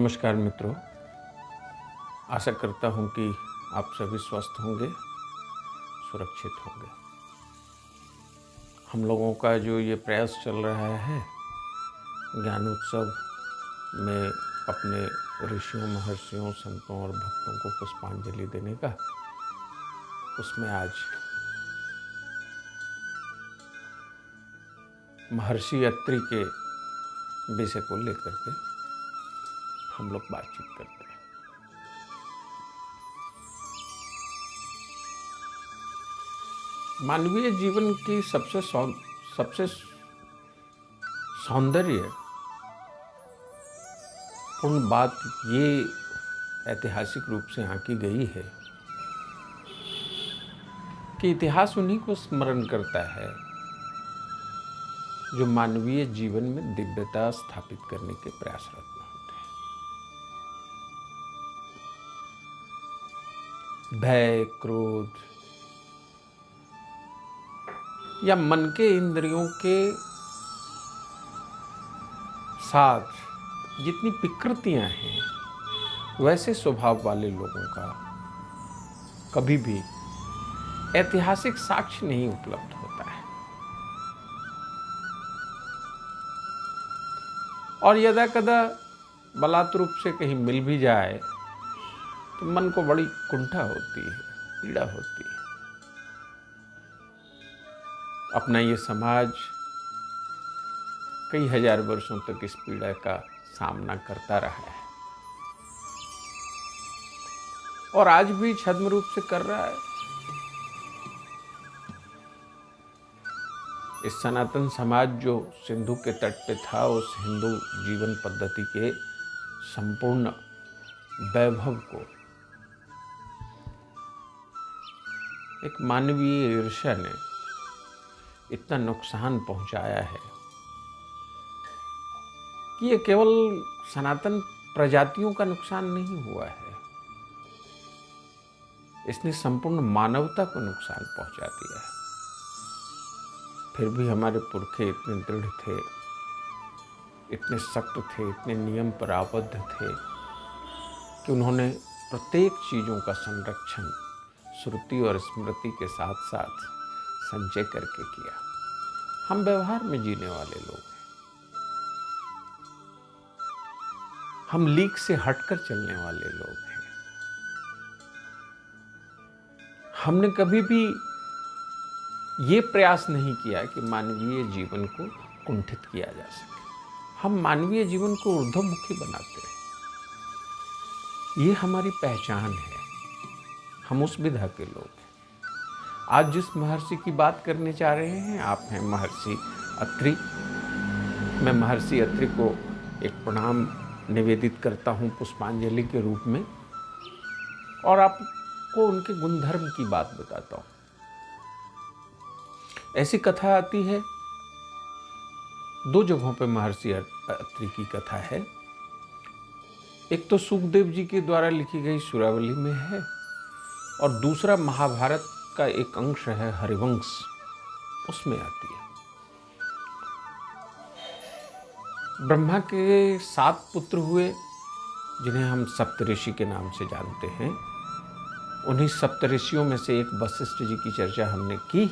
नमस्कार मित्रों, आशा करता हूँ कि आप सभी स्वस्थ होंगे, सुरक्षित होंगे। हम लोगों का जो ये प्रयास चल रहा है ज्ञान उत्सव में अपने ऋषियों, महर्षियों, संतों और भक्तों को पुष्पांजलि देने का, उसमें आज महर्षि अत्रि के विषय को लेकर के हम लोग बातचीत करते हैं। मानवीय जीवन की सबसे सौंदर्य पूर्ण बात ये ऐतिहासिक रूप से आंकी गई है कि इतिहास उन्हीं को स्मरण करता है जो मानवीय जीवन में दिव्यता स्थापित करने के प्रयासरत होते हैं। भय, क्रोध या मन के इंद्रियों के साथ जितनी विकृतियां हैं, वैसे स्वभाव वाले लोगों का कभी भी ऐतिहासिक साक्ष्य नहीं उपलब्ध होता है। और यदा कदा बलात् रूप से कहीं मिल भी जाए तो मन को बड़ी कुंठा होती है, पीड़ा होती है। अपना ये समाज कई हजार वर्षों तक इस पीड़ा का सामना करता रहा है और आज भी छद्म रूप से कर रहा है। इस सनातन समाज जो सिंधु के तट पे था, उस हिंदू जीवन पद्धति के संपूर्ण वैभव को एक मानवीय ईर्ष्या ने इतना नुकसान पहुंचाया है कि ये केवल सनातन प्रजातियों का नुकसान नहीं हुआ है, इसने संपूर्ण मानवता को नुकसान पहुंचा दिया है। फिर भी हमारे पुरखे इतने दृढ़ थे, इतने सख्त थे, इतने नियम पर आबद्ध थे कि उन्होंने प्रत्येक चीजों का संरक्षण श्रुति और स्मृति के साथ साथ संचय करके किया। हम व्यवहार में जीने वाले लोग हैं, हम लीक से हटकर चलने वाले लोग हैं। हमने कभी भी ये प्रयास नहीं किया कि मानवीय जीवन को कुंठित किया जा सके। हम मानवीय जीवन को ऊर्ध्वमुखी बनाते हैं, ये हमारी पहचान है। हम उस विधा के लोग हैं। आज जिस महर्षि की बात करने जा रहे हैं, आप हैं महर्षि अत्रि। मैं महर्षि अत्रि को एक प्रणाम निवेदित करता हूँ पुष्पांजलि के रूप में, और आपको उनके गुणधर्म की बात बताता हूँ। ऐसी कथा आती है, दो जगहों पे महर्षि अत्रि की कथा है। एक तो सुखदेव जी के द्वारा लिखी गई सुरावली में है, और दूसरा महाभारत का एक अंश है हरिवंश, उसमें आती है। ब्रह्मा के 7 पुत्र हुए, जिन्हें हम सप्तऋषि के नाम से जानते हैं। उन्हीं सप्तऋषियों में से एक वशिष्ठ जी की चर्चा हमने की।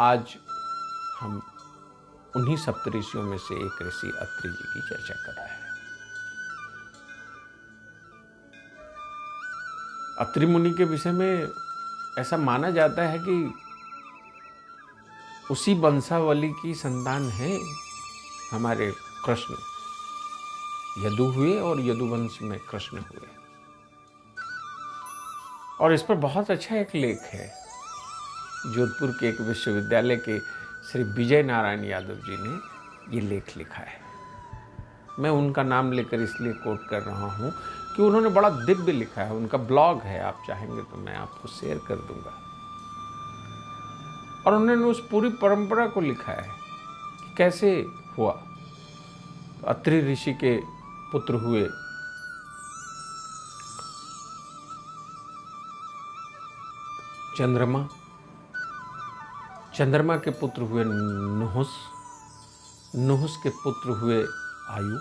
आज हम उन्हीं सप्तऋषियों में से एक ऋषि अत्रि जी की चर्चा कर रहे हैं। अत्रि मुनि के विषय में ऐसा माना जाता है कि उसी वंशावली की संतान है हमारे कृष्ण। यदु हुए और यदुवंश में कृष्ण हुए। और इस पर बहुत अच्छा एक लेख है, जोधपुर के एक विश्वविद्यालय के श्री विजय नारायण यादव जी ने ये लेख लिखा है। मैं उनका नाम लेकर इसलिए कोट कर रहा हूँ कि उन्होंने बड़ा दिव्य लिखा है। उनका ब्लॉग है, आप चाहेंगे तो मैं आपको शेयर कर दूंगा। और उन्होंने उस पूरी परंपरा को लिखा है कि कैसे हुआ। तो अत्रि ऋषि के पुत्र हुए चंद्रमा, चंद्रमा के पुत्र हुए नुहुस, नुहुस के पुत्र हुए आयु,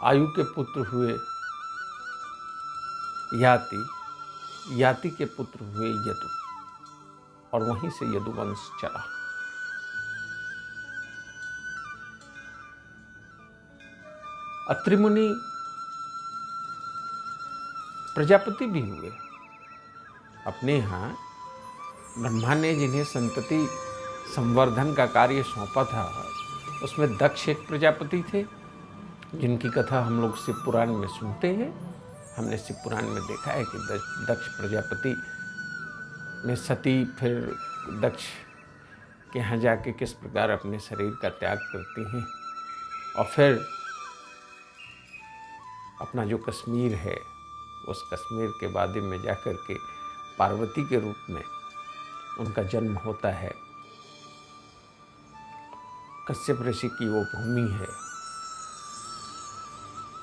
आयु के पुत्र हुए याति, याति के पुत्र हुए यदु, और वहीं से यदुवंश चला। अत्रि मुनि प्रजापति भी हुए। अपने यहाँ ब्रह्मा ने जिन्हें संतति संवर्धन का कार्य सौंपा था, उसमें दक्ष एक प्रजापति थे, जिनकी कथा हम लोग शिव पुराण में सुनते हैं। हमने शिव पुराण में देखा है कि दक्ष प्रजापति में सती फिर दक्ष के यहाँ जाके किस प्रकार अपने शरीर का त्याग करती हैं, और फिर अपना जो कश्मीर है, उस कश्मीर के वादी में जाकर के पार्वती के रूप में उनका जन्म होता है। कश्यप ऋषि की वो भूमि है।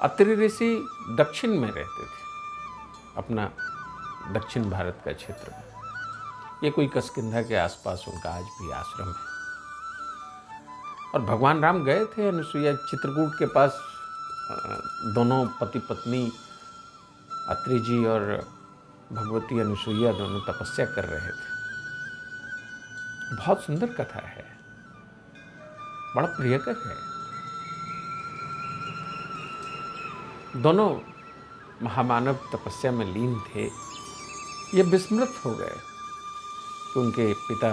अत्रि ऋषि दक्षिण में रहते थे, अपना दक्षिण भारत का क्षेत्र में। ये कोई किष्किंधा के आसपास उनका आज भी आश्रम है। और भगवान राम गए थे अनुसुईया चित्रकूट के पास। दोनों पति पत्नी अत्रि जी और भगवती अनुसुईया दोनों तपस्या कर रहे थे। बहुत सुंदर कथा है, बड़ा प्रियकर है। दोनों महामानव तपस्या में लीन थे। ये विस्मृत हो गए कि उनके पिता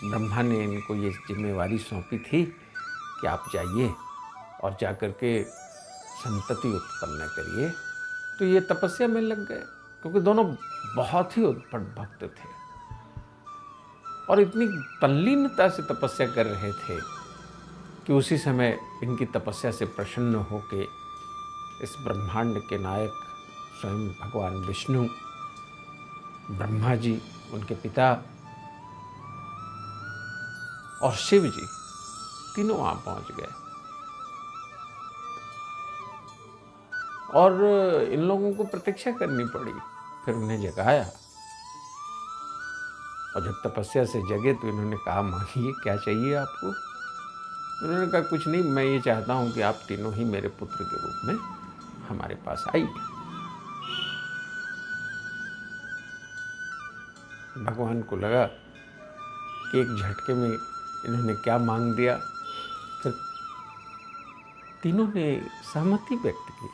ब्रह्मा ने इनको ये जिम्मेवारी सौंपी थी कि आप जाइए और जाकर के संतति उत्पन्न करिए। तो ये तपस्या में लग गए, क्योंकि दोनों बहुत ही उत्पट भक्त थे और इतनी तल्लीनता से तपस्या कर रहे थे कि उसी समय इनकी तपस्या से प्रसन्न होके इस ब्रह्मांड के नायक स्वयं भगवान विष्णु, ब्रह्मा जी उनके पिता और शिव जी तीनों वहां पहुंच गए। और इन लोगों को प्रतीक्षा करनी पड़ी। फिर उन्हें जगाया, और जब तपस्या से जगे तो इन्होंने कहा, मांगिए क्या चाहिए आपको। उन्होंने कहा, कुछ नहीं, मैं ये चाहता हूं कि आप तीनों ही मेरे पुत्र के रूप में हमारे पास आइए। भगवान को लगा कि एक झटके में इन्होंने क्या मांग दिया। फिर तीनों ने सहमति व्यक्त की,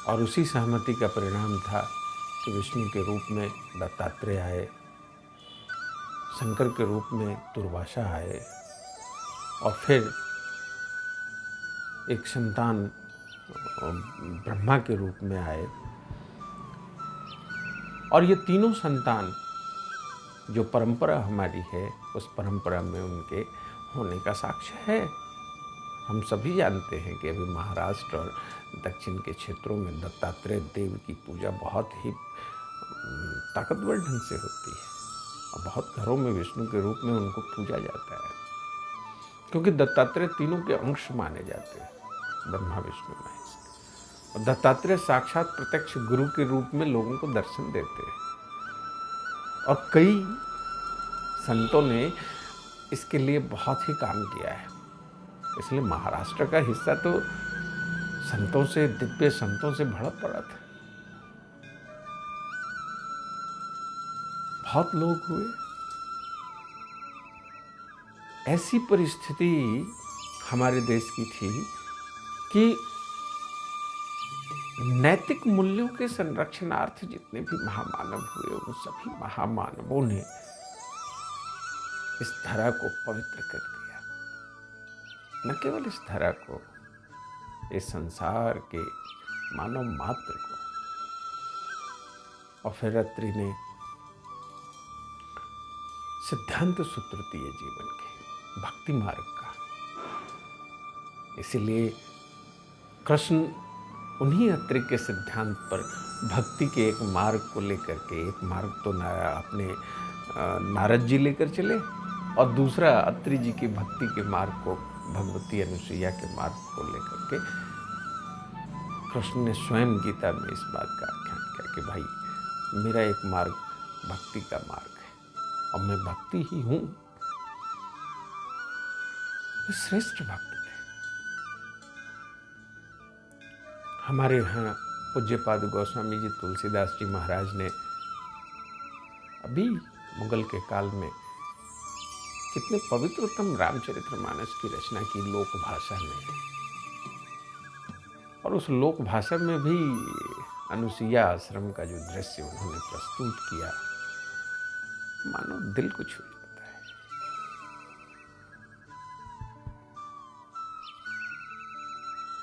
और उसी सहमति का परिणाम था कि विष्णु के रूप में दत्तात्रेय आए, शंकर के रूप में दुर्वासा आए, और फिर एक संतान ब्रह्मा के रूप में आए। और ये तीनों संतान जो परंपरा हमारी है, उस परंपरा में उनके होने का साक्ष्य है। हम सभी जानते हैं कि अभी महाराष्ट्र और दक्षिण के क्षेत्रों में दत्तात्रेय देव की पूजा बहुत ही ताकतवर ढंग से होती है, और बहुत घरों में विष्णु के रूप में उनको पूजा जाता है, क्योंकि दत्तात्रेय तीनों के अंश माने जाते हैं, ब्रह्मा विष्णु महेश। और दत्तात्रेय साक्षात प्रत्यक्ष गुरु के रूप में लोगों को दर्शन देते हैं, और कई संतों ने इसके लिए बहुत ही काम किया है। इसलिए महाराष्ट्र का हिस्सा तो संतों से, दिव्य संतों से भरा पड़ा था। बहुत लोग हुए। ऐसी परिस्थिति हमारे देश की थी कि नैतिक मूल्यों के संरक्षणार्थ जितने भी महामानव हुए, उन सभी महामानवों ने इस धरा को पवित्र कर दिया। न केवल इस धरा को, इस संसार के मानव मात्र को। और फिर अत्रि ने सिद्धांत सूत्र दिए जीवन के, भक्ति मार्ग का। इसीलिए कृष्ण उन्हीं अत्रि के सिद्धांत पर भक्ति के एक मार्ग को लेकर के, एक मार्ग तो अपने नारद जी लेकर चले, और दूसरा अत्रि जी की भक्ति के मार्ग को, भगवती अनुसुईया के मार्ग को लेकर के कृष्ण ने स्वयं गीता में इस बात का आख्यान किया कि भाई मेरा एक मार्ग भक्ति का मार्ग है, और मैं भक्ति ही हूं। वे श्रेष्ठ भक्त थे। हमारे यहाँ पूज्यपाद गोस्वामी जी तुलसीदास जी महाराज ने अभी मुगल के काल में कितने पवित्रतम रामचरितमानस की रचना की लोक भाषा में, और उस लोक भाषा में भी अनुसुईया आश्रम का जो दृश्य उन्होंने प्रस्तुत किया, मानो दिल को छू जाता है।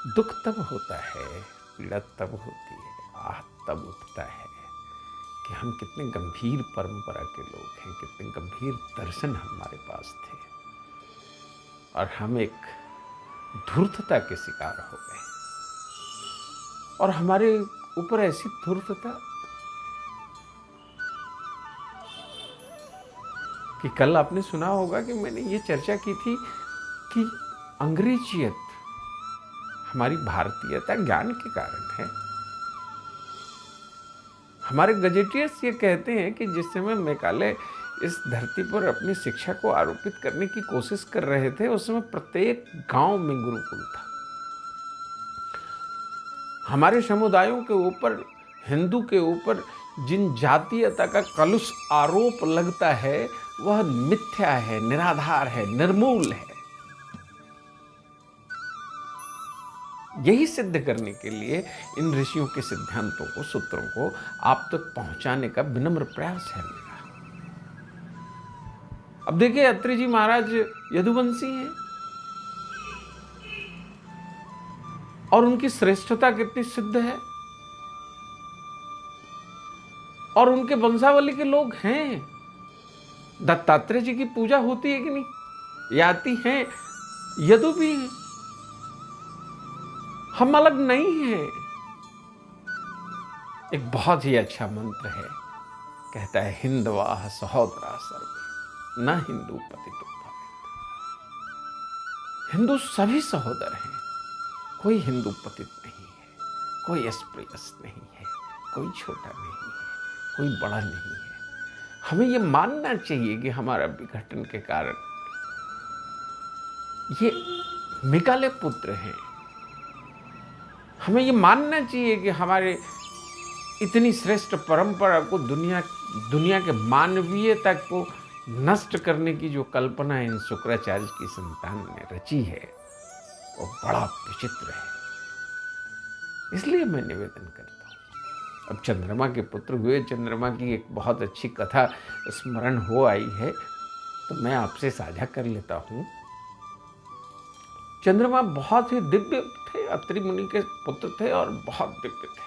दुख तब होता है, पीड़ा तब होती है, आह तब उठता है कि हम कितने गंभीर परंपरा के लोग हैं, कितने गंभीर दर्शन हमारे पास थे, और हम एक धूर्तता के शिकार हो गए। और हमारे ऊपर ऐसी धूर्तता कि कल आपने सुना होगा कि मैंने ये चर्चा की थी कि अंग्रेजियत हमारी भारतीयता ज्ञान के कारण है। हमारे गजेटियर्स ये कहते हैं कि जिस समय मैकाले इस धरती पर अपनी शिक्षा को आरोपित करने की कोशिश कर रहे थे, उस समय प्रत्येक गांव में गुरुकुल था। हमारे समुदायों के ऊपर, हिंदू के ऊपर जिन जातीयता का कलुष आरोप लगता है, वह मिथ्या है, निराधार है, निर्मूल है। यही सिद्ध करने के लिए इन ऋषियों के सिद्धांतों को, सूत्रों को आप तक पहुंचाने का विनम्र प्रयास है मेरा। अब देखिए, अत्रि जी महाराज यदुवंशी हैं और उनकी श्रेष्ठता कितनी सिद्ध है, और उनके वंशावली के लोग हैं। दत्तात्रेय जी की पूजा होती है कि नहीं? याति हैं, यदु भी हैं, हम अलग नहीं हैं। एक बहुत ही अच्छा मंत्र है, कहता है हिंदवाह सहोदरा सर्वे न हिंदू पतितो भवेत्। हिंदू सभी सहोदर हैं, कोई हिंदू पतित नहीं है, कोई अस्पृश्य नहीं है, कोई छोटा नहीं है, कोई बड़ा नहीं है। हमें यह मानना चाहिए कि हमारा विघटन के कारण ये मैकाले पुत्र हैं। हमें ये मानना चाहिए कि हमारे इतनी श्रेष्ठ परंपरा को, दुनिया के मानवीयता को नष्ट करने की जो कल्पना इन शुक्राचार्य की संतान ने रची है, वो बड़ा विचित्र है। इसलिए मैं निवेदन करता हूँ। अब चंद्रमा के पुत्र हुए, चंद्रमा की एक बहुत अच्छी कथा स्मरण हो आई है, तो मैं आपसे साझा कर लेता हूँ। चंद्रमा बहुत ही दिव्य थे, अत्रि मुनि के पुत्र थे और बहुत दिव्य थे।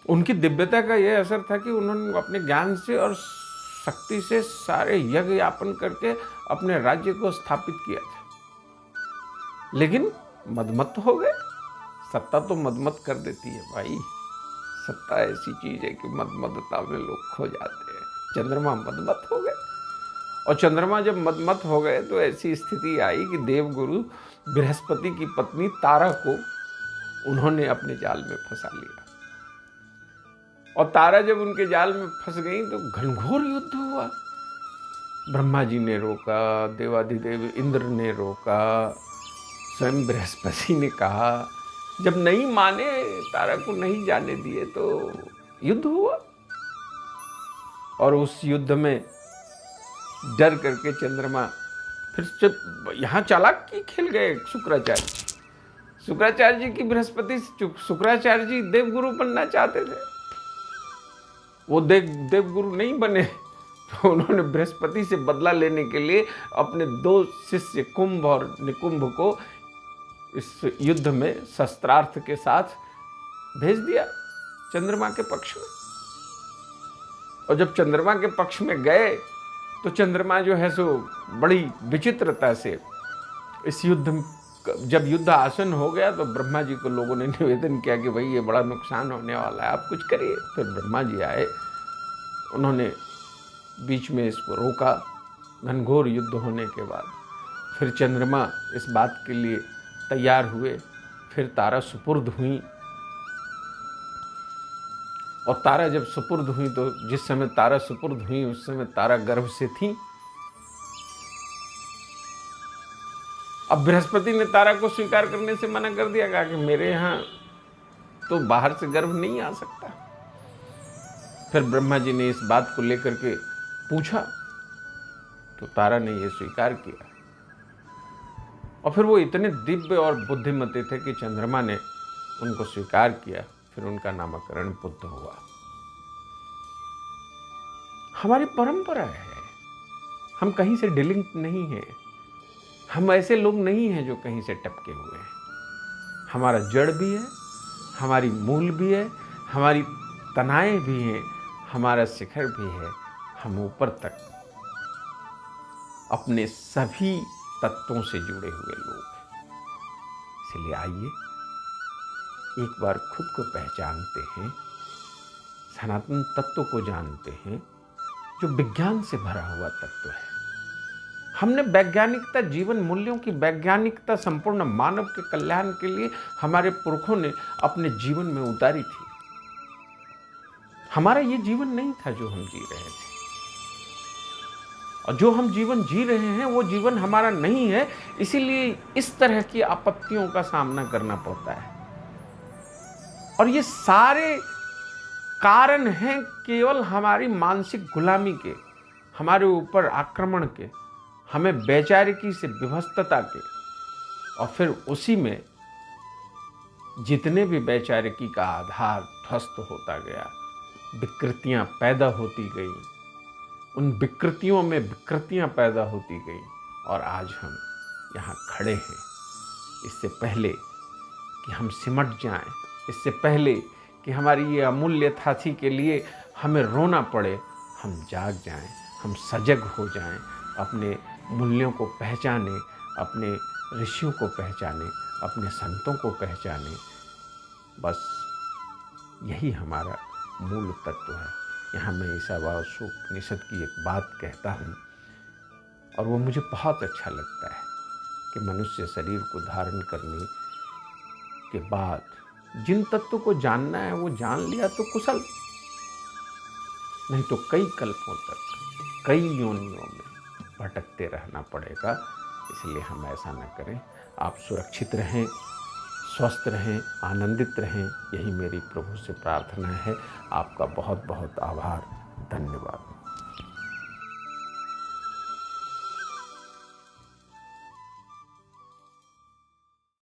उनकी दिव्यता का यह असर था कि उन्होंने अपने ज्ञान से और शक्ति से सारे यज्ञ यापन करके अपने राज्य को स्थापित किया था। लेकिन मदमत्त हो गए। सत्ता तो मदमत्त कर देती है भाई। सत्ता ऐसी चीज है कि मदमत्तता में लोग खो जाते हैं। चंद्रमा मदमत्त हो गए, और चंद्रमा जब मदमत्त हो गए तो ऐसी स्थिति आई कि देवगुरु बृहस्पति की पत्नी तारा को उन्होंने अपने जाल में फंसा लिया। और तारा जब उनके जाल में फंस गई तो घनघोर युद्ध हुआ। ब्रह्मा जी ने रोका, देवाधिदेव इंद्र ने रोका, स्वयं बृहस्पति ने कहा, जब नहीं माने, तारा को नहीं जाने दिए, तो युद्ध हुआ। और उस युद्ध में डर करके चंद्रमा फिर जब यहाँ चालाकी खेल गए शुक्राचार्य जी की बृहस्पति। शुक्राचार्य जी देवगुरु बनना चाहते थे, वो देवगुरु नहीं बने, तो उन्होंने बृहस्पति से बदला लेने के लिए अपने 2 शिष्य कुंभ और निकुंभ को इस युद्ध में शस्त्रार्थ के साथ भेज दिया चंद्रमा के पक्ष में। और जब चंद्रमा के पक्ष में गए तो चंद्रमा जो है सो बड़ी विचित्रता से इस युद्ध, जब युद्ध आसन हो गया तो ब्रह्मा जी को लोगों ने निवेदन किया कि भाई ये बड़ा नुकसान होने वाला है, आप कुछ करिए। फिर ब्रह्मा जी आए, उन्होंने बीच में इसको रोका। घनघोर युद्ध होने के बाद फिर चंद्रमा इस बात के लिए तैयार हुए, फिर तारा सुपुर्द हुई। और तारा जब सुपुर्द हुई तो जिस समय तारा सुपुर्द हुई उस समय तारा गर्भ से थी। अब बृहस्पति ने तारा को स्वीकार करने से मना कर दिया, कहा कि मेरे यहाँ तो बाहर से गर्भ नहीं आ सकता। फिर ब्रह्मा जी ने इस बात को लेकर के पूछा तो तारा ने यह स्वीकार किया, और फिर वो इतने दिव्य और बुद्धिमती थे कि चंद्रमा ने उनको स्वीकार किया। फिर उनका नामकरण बुद्ध हुआ। हमारी परंपरा है, हम कहीं से डिलिंक नहीं है, हम ऐसे लोग नहीं हैं जो कहीं से टपके हुए हैं। हमारा जड़ भी है, हमारी मूल भी है, हमारी तनाएं भी हैं, हमारा शिखर भी है। हम ऊपर तक अपने सभी तत्वों से जुड़े हुए लोग हैं। इसलिए आइए एक बार खुद को पहचानते हैं, सनातन तत्व को जानते हैं जो विज्ञान से भरा हुआ तत्व है। हमने वैज्ञानिकता, जीवन मूल्यों की वैज्ञानिकता संपूर्ण मानव के कल्याण के लिए हमारे पुरखों ने अपने जीवन में उतारी थी। हमारा ये जीवन नहीं था जो हम जी रहे थे, और जो हम जीवन जी रहे हैं वो जीवन हमारा नहीं है। इसीलिए इस तरह की आपत्तियों का सामना करना पड़ता है। और ये सारे कारण हैं केवल हमारी मानसिक गुलामी के, हमारे ऊपर आक्रमण के, हमें वैचारिकी से विभस्तता के। और फिर उसी में जितने भी वैचारिकी का आधार ध्वस्त होता गया, विकृतियां पैदा होती गई, उन विकृतियों में विकृतियां पैदा होती गई, और आज हम यहाँ खड़े हैं। इससे पहले कि हम सिमट जाएं, इससे पहले कि हमारी ये अमूल्य थाथी के लिए हमें रोना पड़े, हम जाग जाएं, हम सजग हो जाएं, अपने मूल्यों को पहचानें, अपने ऋषियों को पहचानें, अपने संतों को पहचानें। बस यही हमारा मूल तत्व है। यहाँ मैं ईशावास्योपनिषद की एक बात कहता हूँ, और वो मुझे बहुत अच्छा लगता है कि मनुष्य शरीर को धारण करने के बाद जिन तत्व को जानना है वो जान लिया तो कुशल, नहीं तो कई कल्पों तक, कई योनियों में भटकते रहना पड़ेगा। इसलिए हम ऐसा न करें। आप सुरक्षित रहें, स्वस्थ रहें, आनंदित रहें, यही मेरी प्रभु से प्रार्थना है। आपका बहुत बहुत आभार, धन्यवाद।